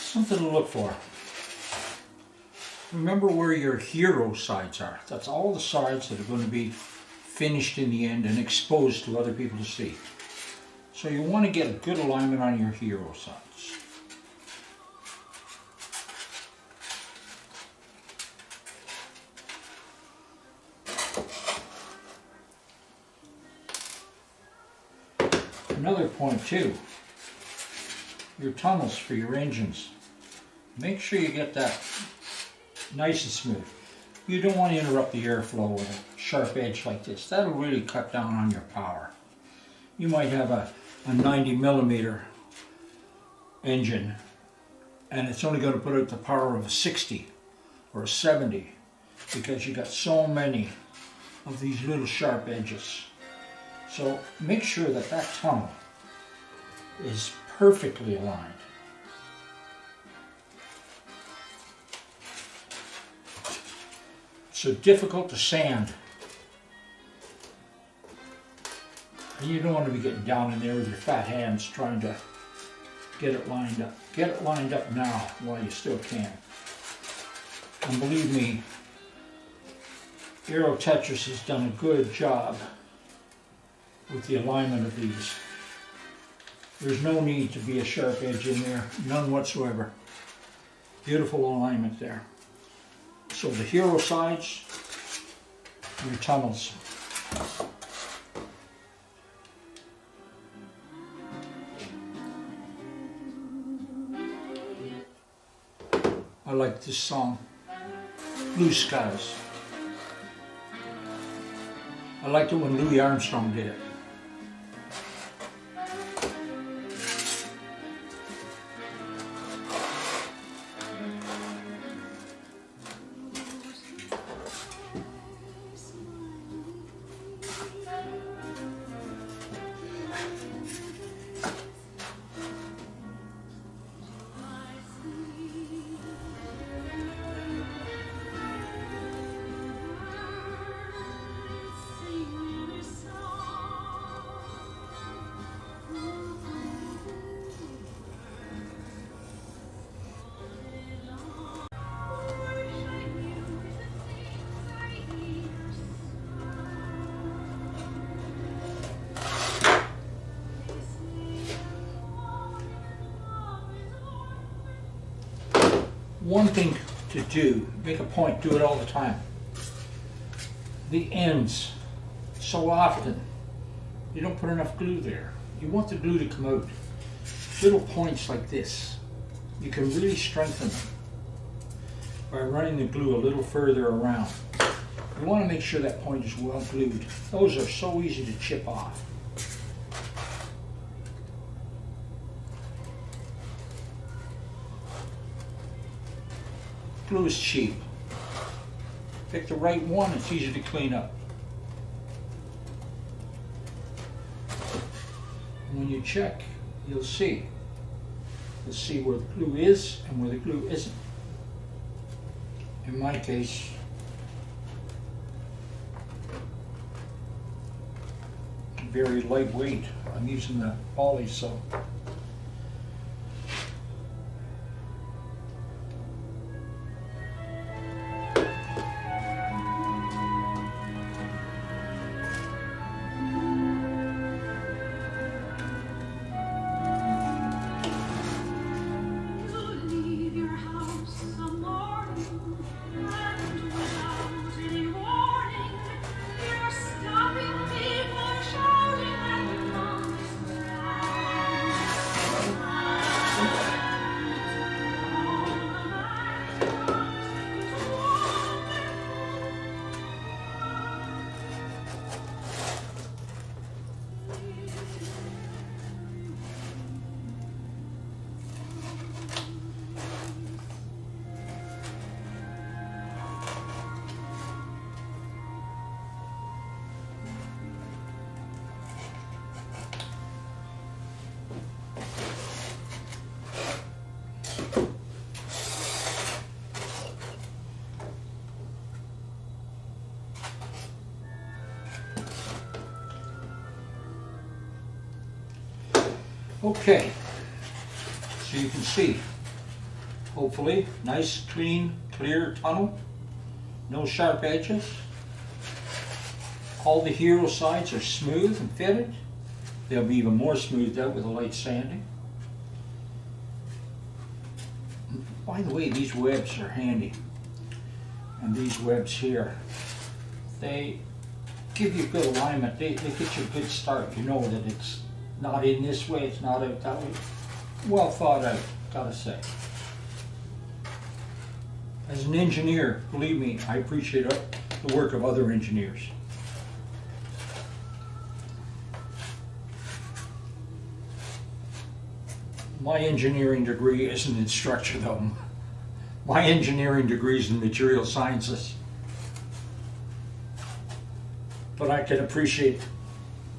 Something to look for. Remember where your hero sides are. That's all the sides that are going to be finished in the end and exposed to other people to see. So you want to get a good alignment on your hero sides. Another point too, your tunnels for your engines. Make sure you get that nice and smooth. You don't want to interrupt the airflow with a sharp edge like this. That'll really cut down on your power. You might have a 90mm engine and it's only going to put out the power of a 60 or a 70 because you got so many of these little sharp edges. So make sure that that tunnel is perfectly aligned. So difficult to sand. And you don't want to be getting down in there with your fat hands trying to get it lined up. Get it lined up now while you still can. And believe me, Aero Tetris has done a good job with the alignment of these. There's no need to be a sharp edge in there, none whatsoever. Beautiful alignment there. So the hero sides, your tunnels. I like this song, Blue Skies. I liked it when Louis Armstrong did it. One thing to do, make a point, do it all the time. The ends, so often, you don't put enough glue there. You want the glue to come out. Little points like this, you can really strengthen them by running the glue a little further around. You want to make sure that point is well glued. Those are so easy to chip off. Glue is cheap. Pick the right one, it's easy to clean up. And when you check, you'll see. You'll see where the glue is and where the glue isn't. In my case, very lightweight. I'm using the poly, so okay, so you can see hopefully. Nice, clean, clear tunnel. No sharp edges. All the hero sides are smooth and fitted. They'll be even more smoothed out with a light sanding. By the way, these webs are handy. And these webs here, they give you good alignment. They get you a good start. You know that it's not in this way, it's not out that way. Well thought out, gotta say. As an engineer, believe me, I appreciate the work of other engineers. My engineering degree isn't in structure though. My engineering degree is in material sciences. But I can appreciate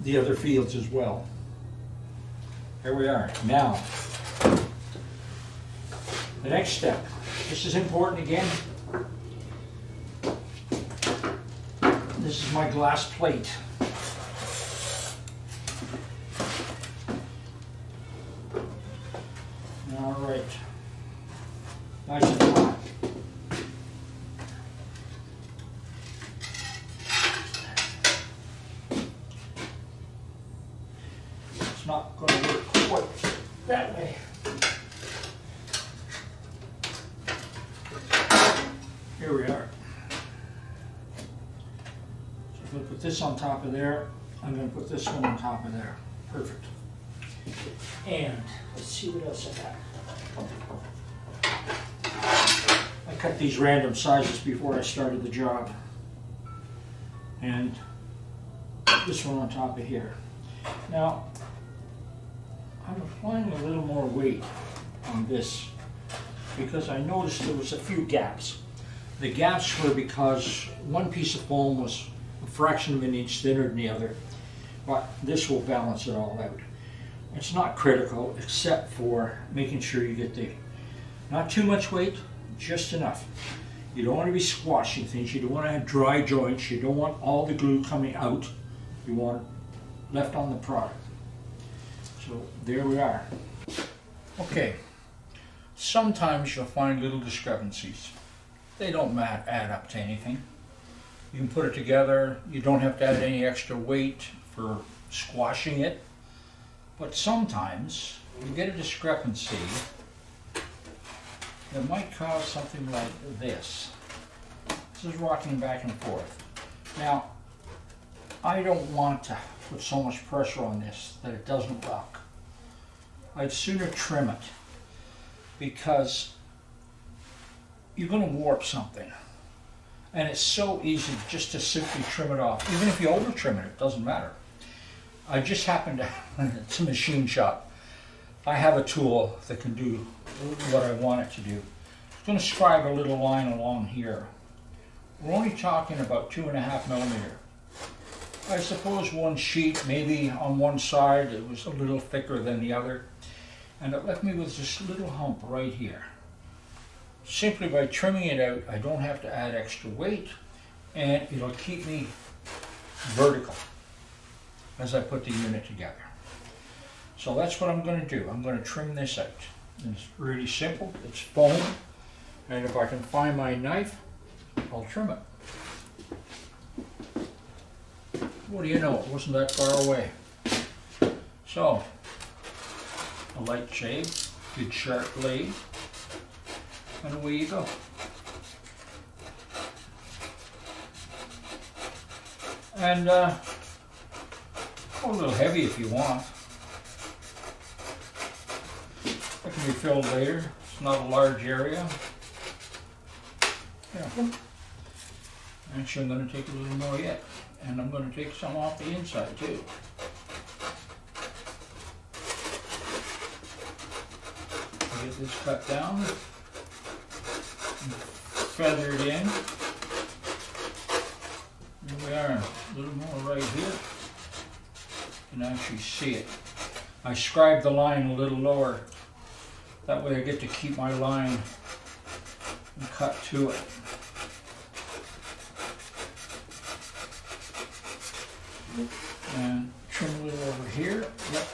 the other fields as well. Here we are. Now, the next step. This is important again. This is my glass plate. All right. Nice and flat. It's not going to work quite that way. Here we are. So I'm going to put this on top of there. I'm going to put this one on top of there. Perfect. And let's see what else I got. I cut these random sizes before I started the job. And this one on top of here. Now, I'm applying a little more weight on this because I noticed there was a few gaps. The gaps were because one piece of foam was a fraction of an inch thinner than the other, but this will balance it all out. It's not critical except for making sure you get not too much weight, just enough. You don't want to be squashing things, you don't want to have dry joints, you don't want all the glue coming out, you want it left on the product. So there we are. Okay, sometimes you'll find little discrepancies. They don't add up to anything. You can put it together, you don't have to add any extra weight for squashing it. But sometimes you get a discrepancy that might cause something like this. This is rocking back and forth. Now, I don't want to put so much pressure on this that it doesn't rock. I'd sooner trim it because you're going to warp something. And it's so easy just to simply trim it off. Even if you over trim it, it doesn't matter. I just happen to, it's a machine shop. I have a tool that can do what I want it to do. I'm going to scribe a little line along here. We're only talking about 2.5 millimeter. I suppose one sheet, maybe on one side, it was a little thicker than the other. And it left me with this little hump right here. Simply by trimming it out, I don't have to add extra weight, and it'll keep me vertical as I put the unit together. So that's what I'm going to do. I'm going to trim this out. It's really simple. It's foam, and if I can find my knife, I'll trim it. What do you know? It wasn't that far away. So, a light shave, good sharp blade, and away you go. And go a little heavy if you want. That can be filled later. It's not a large area. Yeah. Actually, I'm going to take a little more yet. And I'm going to take some off the inside too. Get this cut down. Feather it in. Here we are, a little more right here. You can actually see it. I scribed the line a little lower. That way I get to keep my line and cut to it. And trim a little over here. Yep.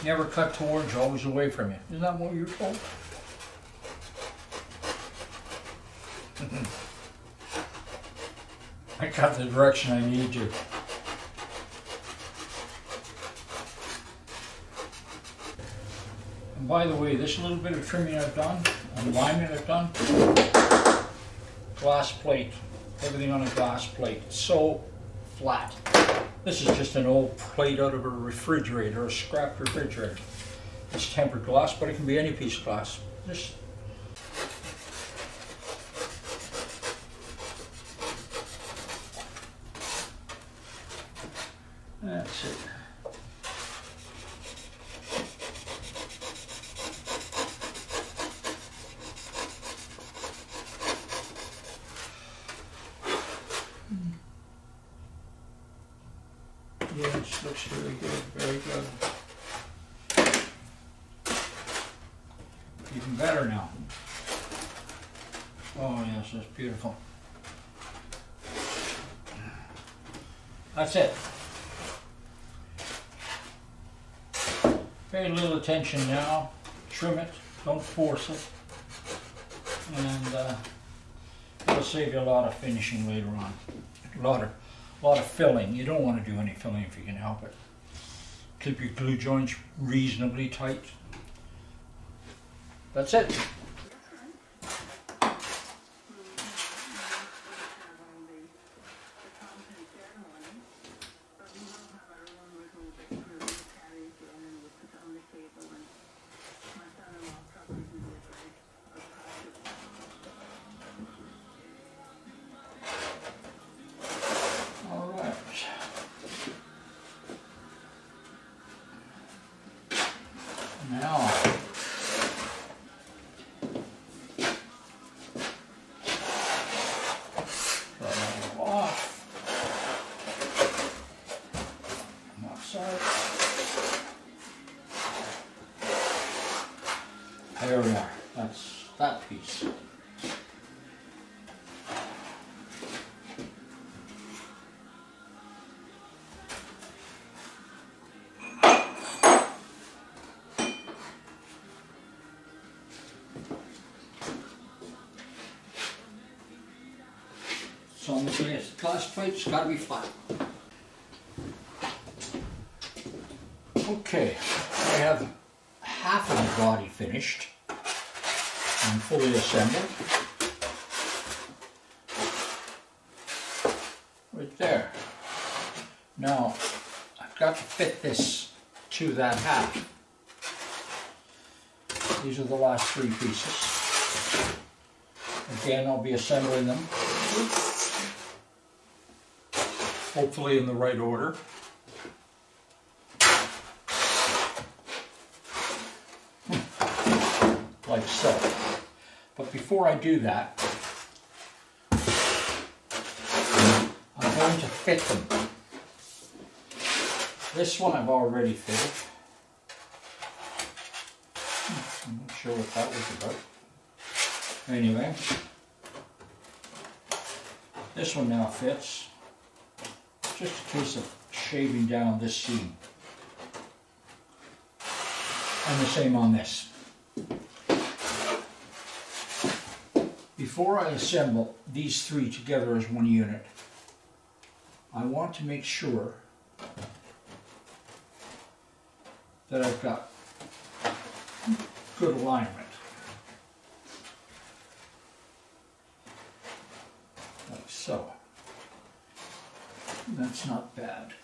Never cut towards you, always away from you. Isn't that what you're told? I got the direction I need to. And by the way, this little bit of trimming I've done, and alignment I've done, glass plate, everything on a glass plate, so flat. This is just an old plate out of a refrigerator, a scrap refrigerator. It's tempered glass, but it can be any piece of glass. Just that's it. Yes, looks really good, very good. Even better now. Oh yes, that's beautiful. That's it. Pay a little attention now, trim it, don't force it, and it'll save you a lot of finishing later on. A lot of filling. You don't want to do any filling if you can help it. Keep your glue joints reasonably tight. That's it. Now, there we are. That's that piece. So on the glass plate, it's got to be flat. Okay, I have half of the body finished and fully assembled. Right there. Now, I've got to fit this to that half. These are the last three pieces. Again, I'll be assembling them. Hopefully in the right order. Like so. But before I do that, I'm going to fit them. This one I've already fitted. I'm not sure what that was about. Anyway, this one now fits. Just a case of shaving down this seam. And the same on this. Before I assemble these three together as one unit, I want to make sure that I've got good alignment. Like so. That's not bad.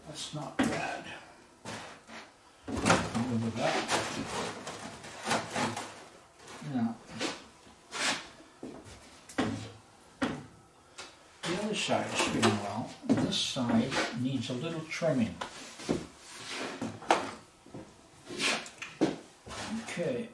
That's not bad. Over that. Now, the other side is fitting well. This side needs a little trimming. Okay.